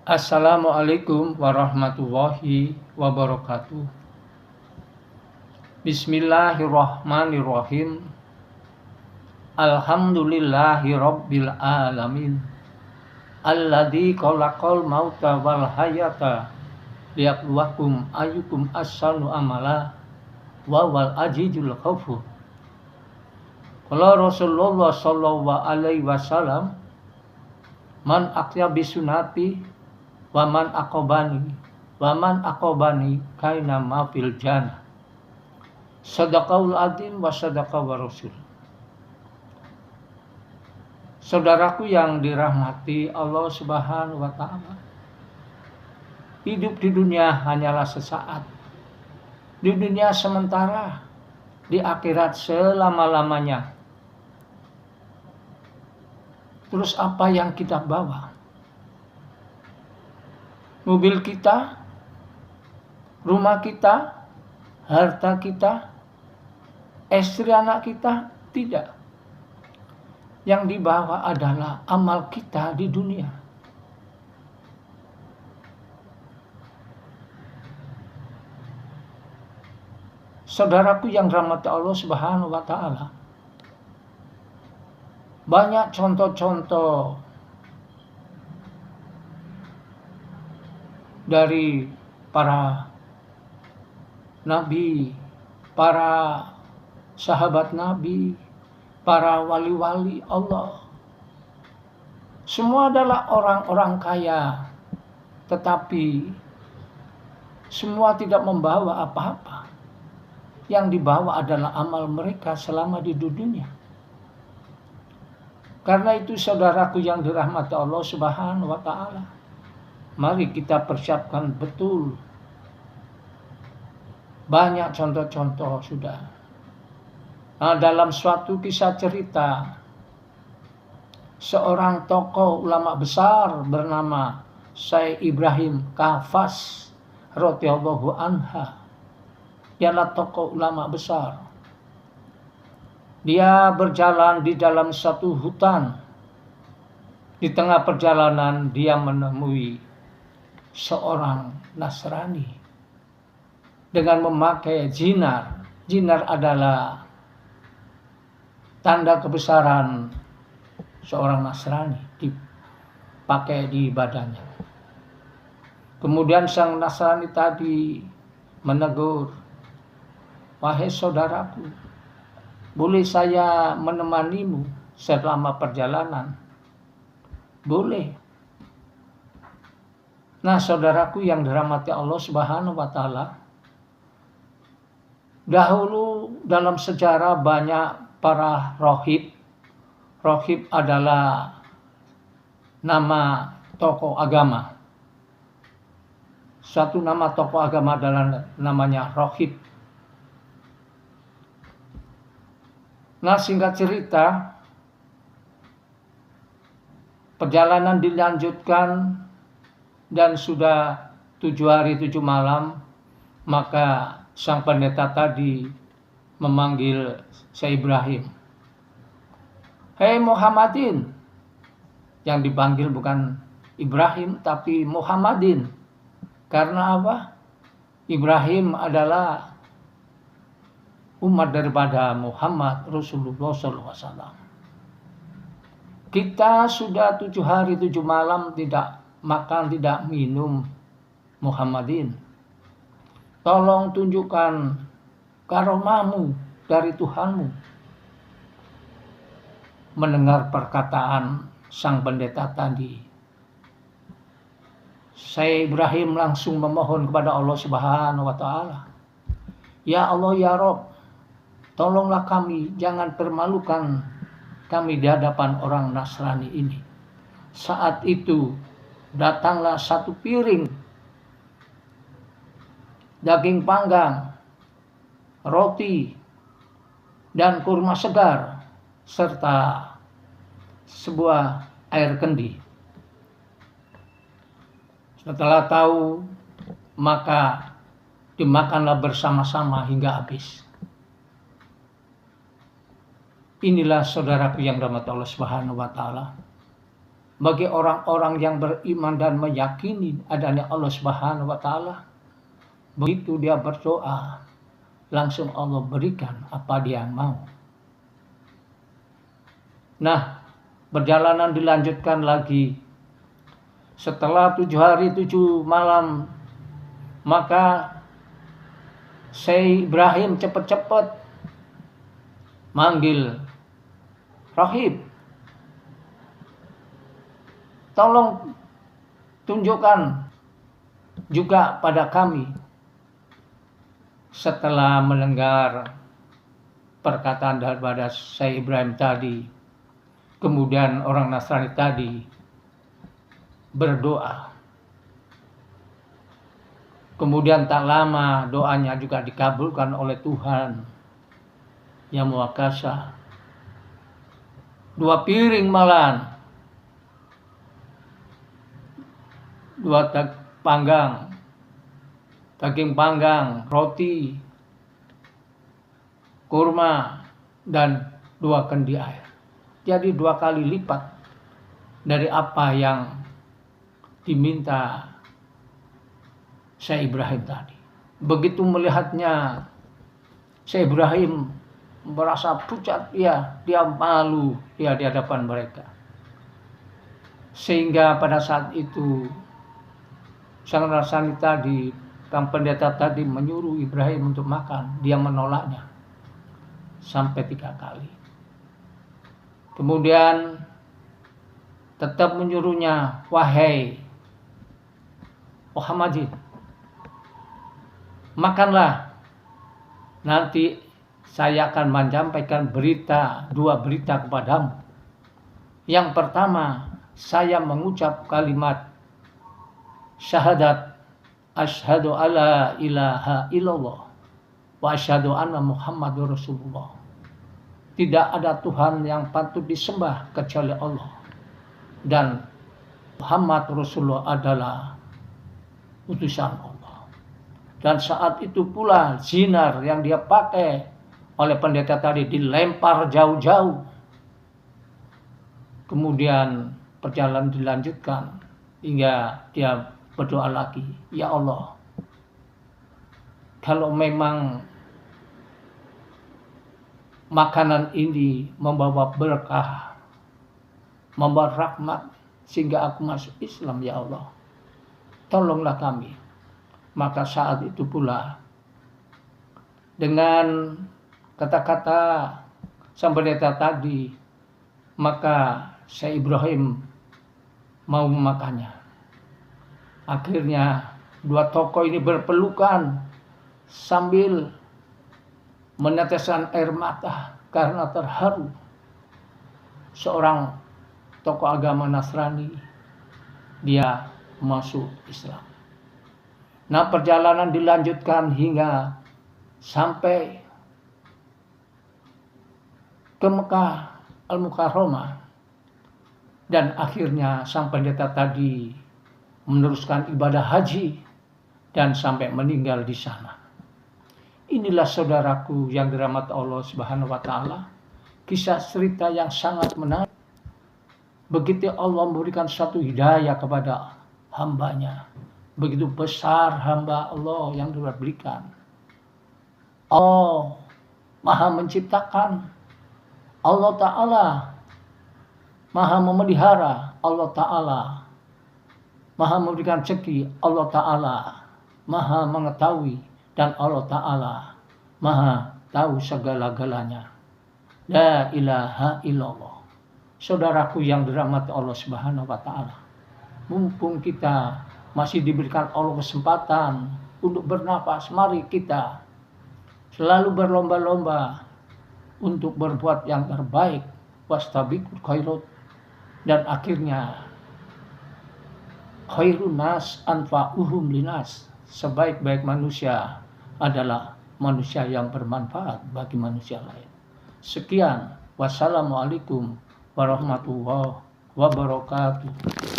Assalamualaikum warahmatullahi wabarakatuh. Bismillahirrahmanirrahim. Alhamdulillahi rabbil alamin. Alladzi khalaqal mauta wal hayata liyabluwakum ayyukum ahsanu amala wa wal azizul ghafur. Qala Rasulullah sallallahu alaihi wasallam, man aqya bisunati waman akobani kaina ma fil jannah. Sadaqaul azim wa sadaqa wa rasul. Saudaraku yang dirahmati Allah Subhanahu wa taala, hidup di dunia hanyalah sesaat. Di dunia sementara, di akhirat selama-lamanya. Terus apa yang kita bawa? Mobil kita, rumah kita, harta kita, istri anak kita, tidak. Yang dibawa adalah amal kita di dunia. Saudaraku yang dirahmati Allah Subhanahu wa taala, banyak contoh-contoh dari para nabi, para sahabat nabi, para wali-wali Allah. Semua adalah orang-orang kaya, tetapi semua tidak membawa apa-apa. Yang dibawa adalah amal mereka selama di dunia. Karena itu saudaraku yang dirahmati Allah Subhanahu wa taala, mari kita persiapkan betul. Banyak contoh-contoh sudah. Dalam suatu kisah cerita, seorang tokoh ulama besar bernama Syekh Ibrahim Kafas radhiyallahu anha. Dialah tokoh ulama besar. Dia berjalan di dalam satu hutan. Di tengah perjalanan dia menemui seorang Nasrani dengan memakai zinar. Zinar adalah tanda kebesaran seorang Nasrani, dipakai di badannya. Kemudian sang Nasrani tadi menegur, "Wahai saudaraku, boleh saya menemanimu selama perjalanan?" Boleh. Nah, saudaraku yang dirahmati Allah Subhanahu wa taala, dahulu dalam sejarah banyak para rohib. Rohib adalah nama tokoh agama. Suatu nama tokoh agama adalah namanya rohib. Nah, singkat cerita, perjalanan dilanjutkan dan sudah 7 hari 7 malam, maka sang pendeta tadi memanggil Syekh Ibrahim. "Hei Muhammadin." Yang dipanggil bukan Ibrahim tapi Muhammadin. Karena apa? Ibrahim adalah umat daripada Muhammad Rasulullah SAW. Kita sudah 7 hari 7 malam tidak makan, tidak minum, Muhammadin. Tolong tunjukkan karomahmu dari Tuhanmu. Mendengar perkataan sang pendeta tadi, Syekh Ibrahim langsung memohon kepada Allah Subhanahu wa taala. "Ya Allah, ya Rabb, tolonglah kami, jangan permalukan kami di hadapan orang Nasrani ini." Saat itu datanglah satu piring daging panggang, roti, dan kurma segar, serta sebuah air kendi. Setelah tahu, maka dimakanlah bersama-sama hingga habis. Inilah saudaraku yang dirahmati Allah Subhanahu wa taala. bagi orang-orang yang beriman dan meyakini adanya Allah Subhanahu wa taala. Begitu dia berdoa, langsung Allah berikan apa dia mau. Nah, perjalanan dilanjutkan lagi. Setelah 7 hari 7 malam, maka Syekh Ibrahim cepat-cepat manggil, "Rahib, tolong tunjukkan juga pada kami." Setelah mendengar perkataan daripada Syekh Ibrahim tadi, kemudian orang Nasrani tadi berdoa. Kemudian tak lama doanya juga dikabulkan oleh Tuhan Yang Maha Kuasa. 2 piring malam, 2 daging panggang, roti, kurma, dan 2 kendi air. Jadi 2 kali lipat dari apa yang diminta Syekh Ibrahim tadi. Begitu melihatnya, Syekh Ibrahim merasa pucat, dia malu di hadapan mereka. Sehingga pada saat itu sang Nasrani tadi, sang pendeta tadi menyuruh Ibrahim untuk makan, dia menolaknya sampai 3 kali. Kemudian tetap menyuruhnya, "Wahai Muhammad, makanlah. Nanti saya akan menyampaikan 2 berita kepadamu. Yang pertama, saya mengucap kalimat syahadat, asyhadu alla ilaha illallah wa asyhadu anna Muhammadur Rasulullah. Tidak ada Tuhan yang patut disembah kecuali Allah, dan Muhammad Rasulullah adalah utusan Allah." Dan saat itu pula zinar yang dia pakai oleh pendeta tadi dilempar jauh-jauh. Kemudian perjalanan dilanjutkan hingga dia berdoa lagi, "Ya Allah, kalau memang makanan ini membawa berkah, membawa rahmat sehingga aku masuk Islam, ya Allah, tolonglah kami." Maka saat itu pula dengan kata-kata sang pendeta tadi, maka Syekh Ibrahim mau memakannya. Akhirnya 2 tokoh ini berpelukan sambil meneteskan air mata karena terharu. Seorang tokoh agama Nasrani, dia masuk Islam. Nah, perjalanan dilanjutkan hingga sampai ke Mekah Al-Mukarramah, dan akhirnya sang pendeta tadi meneruskan ibadah haji dan sampai meninggal di sana. Inilah saudaraku yang dirahmati Allah Subhanahu wa taala, kisah cerita yang sangat menarik. Begitu Allah memberikan satu hidayah kepada hambanya, begitu besar hamba Allah yang diberikan. Allah Maha menciptakan, Allah Ta'ala Maha memelihara, Allah Ta'ala Maha memberikan rezeki, Allah Ta'ala Maha mengetahui, dan Allah Ta'ala Maha tahu segala-galanya. La ilaha illallah. Saudaraku yang dirahmati Allah Subhanahu wa taala, mumpung kita masih diberikan Allah kesempatan untuk bernapas, mari kita selalu berlomba-lomba untuk berbuat yang terbaik, wastabiqul khairat, dan akhirnya khairun nas anfa'uhum linas. Sebaik-baik manusia adalah manusia yang bermanfaat bagi manusia lain. Sekian, wassalamualaikum warahmatullahi wabarakatuh.